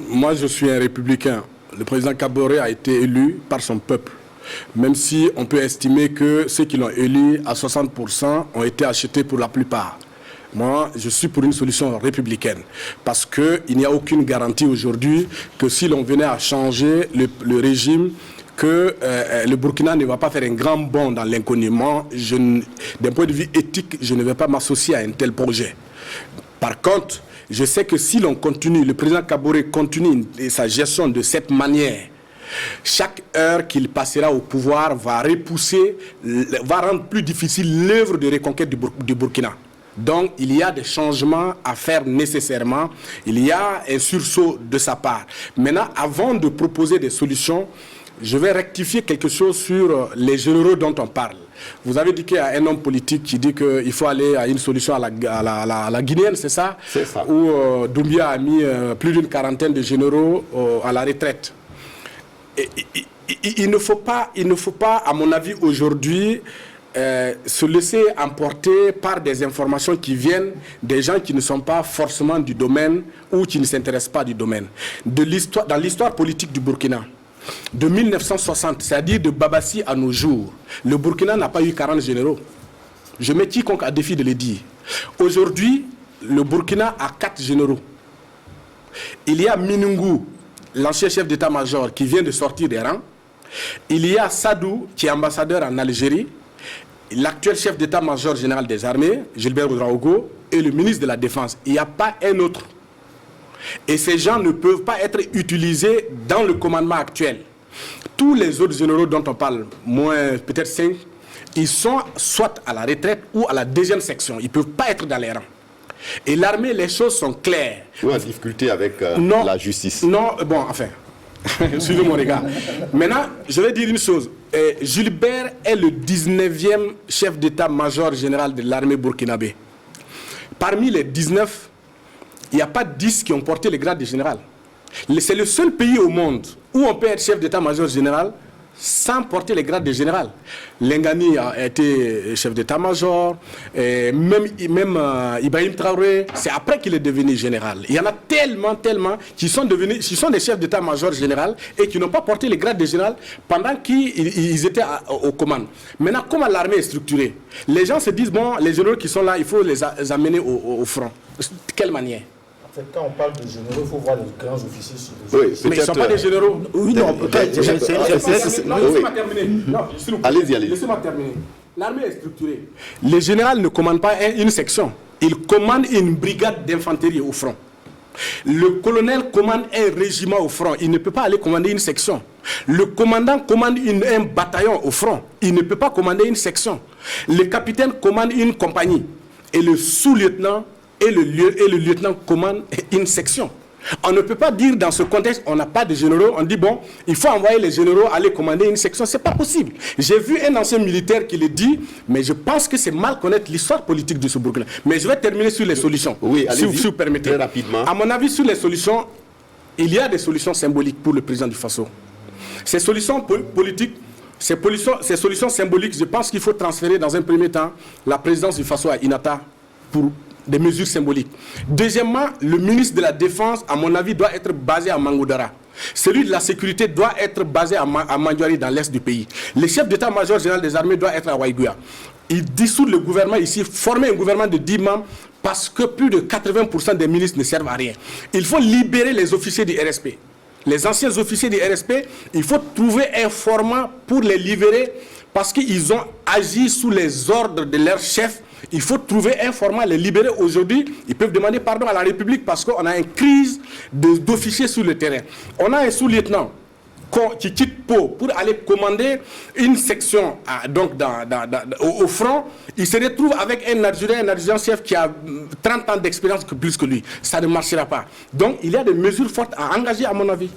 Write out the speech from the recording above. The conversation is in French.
moi je suis un républicain. Le président Kaboré a été élu par son peuple. Même si on peut estimer que ceux qui l'ont élu à 60% ont été achetés pour la plupart. Moi, je suis pour une solution républicaine. Parce qu'il n'y a aucune garantie aujourd'hui que si l'on venait à changer le régime, que le Burkina ne va pas faire un grand bond dans l'inconnu. D'un point de vue éthique, je ne vais pas m'associer à un tel projet. Par contre, je sais que si l'on continue, le président Kaboré continue sa gestion de cette manière, chaque heure qu'il passera au pouvoir va rendre plus difficile l'œuvre de reconquête du Burkina. Donc, il y a des changements à faire nécessairement. Il y a un sursaut de sa part. Maintenant, avant de proposer des solutions, je vais rectifier quelque chose sur les généraux dont on parle. Vous avez dit qu'il y a un homme politique qui dit qu'il faut aller à une solution à la guinéenne, c'est ça? C'est ça. Où Doumbia a mis plus d'une quarantaine de généraux à la retraite. Il ne faut pas, à mon avis, aujourd'hui, se laisser emporter par des informations qui viennent des gens qui ne sont pas forcément du domaine ou qui ne s'intéressent pas du domaine. Dans l'histoire politique du Burkina, de 1960, c'est-à-dire de Babassi à nos jours, le Burkina n'a pas eu 40 généraux. Je mets quiconque à défi de le dire. Aujourd'hui, le Burkina a 4 généraux. Il y a Minungu, l'ancien chef d'état-major qui vient de sortir des rangs. Il y a Sadou, qui est ambassadeur en Algérie. L'actuel chef d'état-major général des armées, Gilbert Ouedraogo, et le ministre de la Défense. Il n'y a pas un autre. Et ces gens ne peuvent pas être utilisés dans le commandement actuel. Tous les autres généraux dont on parle, moins peut-être 5, ils sont soit à la retraite ou à la deuxième section. Ils ne peuvent pas être dans les rangs. Et l'armée, les choses sont claires. Ou en difficulté avec la justice. Non, bon, enfin, suivez mon regard. Maintenant, je vais dire une chose. Gilbert est le 19e chef d'état-major général de l'armée burkinabé. Parmi les 19, il n'y a pas 10 qui ont porté le grade de général. C'est le seul pays au monde où on peut être chef d'état-major général sans porter les grades de général. Lengani a été chef d'état-major, même Ibrahim Traoré, c'est après qu'il est devenu général. Il y en a tellement qui sont des chefs d'état-major général et qui n'ont pas porté les grades de général pendant qu'ils étaient aux commandes. Maintenant, comment l'armée est structurée? Les gens se disent, bon, les généraux qui sont là, il faut les amener au front. De quelle manière? Quand on parle de généraux, il faut voir les grands officiers sur les oui, mais ils ne sont pas des généraux. Oui, non, peut-être. Laissez-moi terminer. Laissez-moi terminer. L'armée est structurée. Le général ne commande pas une section. Il commande une brigade d'infanterie au front. Le colonel commande un régiment au front. Il ne peut pas aller commander une section. Le commandant commande un bataillon au front. Il ne peut pas commander une section. Le capitaine commande une compagnie. Et le sous-lieutenant et le lieutenant commande une section. On ne peut pas dire dans ce contexte, on n'a pas de généraux, on dit bon, il faut envoyer les généraux aller commander une section. C'est pas possible. J'ai vu un ancien militaire qui le dit, mais je pense que c'est mal connaître l'histoire politique de ce Burkina. Mais je vais terminer sur les solutions, oui, si vous permettez. Très rapidement. À mon avis, sur les solutions, il y a des solutions symboliques pour le président du Faso. Ces solutions politiques, ces solutions symboliques, je pense qu'il faut transférer dans un premier temps la présidence du Faso à Inata pour des mesures symboliques. Deuxièmement, le ministre de la Défense, à mon avis, doit être basé à Mangoudara. Celui de la sécurité doit être basé à Mandjari, dans l'est du pays. Le chef d'état-major général des armées doit être à Waïgouya. Il dissout le gouvernement ici, former un gouvernement de 10 membres, parce que plus de 80% des ministres ne servent à rien. Il faut libérer les officiers du RSP. Les anciens officiers du RSP, il faut trouver un format pour les libérer, parce qu'ils ont agi sous les ordres de leur chef. Il faut trouver un format, les libérer aujourd'hui. Ils peuvent demander pardon à la République parce qu'on a une crise d'officiers sur le terrain. On a un sous-lieutenant qui quitte Pau pour aller commander une section au front. Il se retrouve avec un adjudant-chef qui a 30 ans d'expérience plus que lui. Ça ne marchera pas. Donc, il y a des mesures fortes à engager, à mon avis.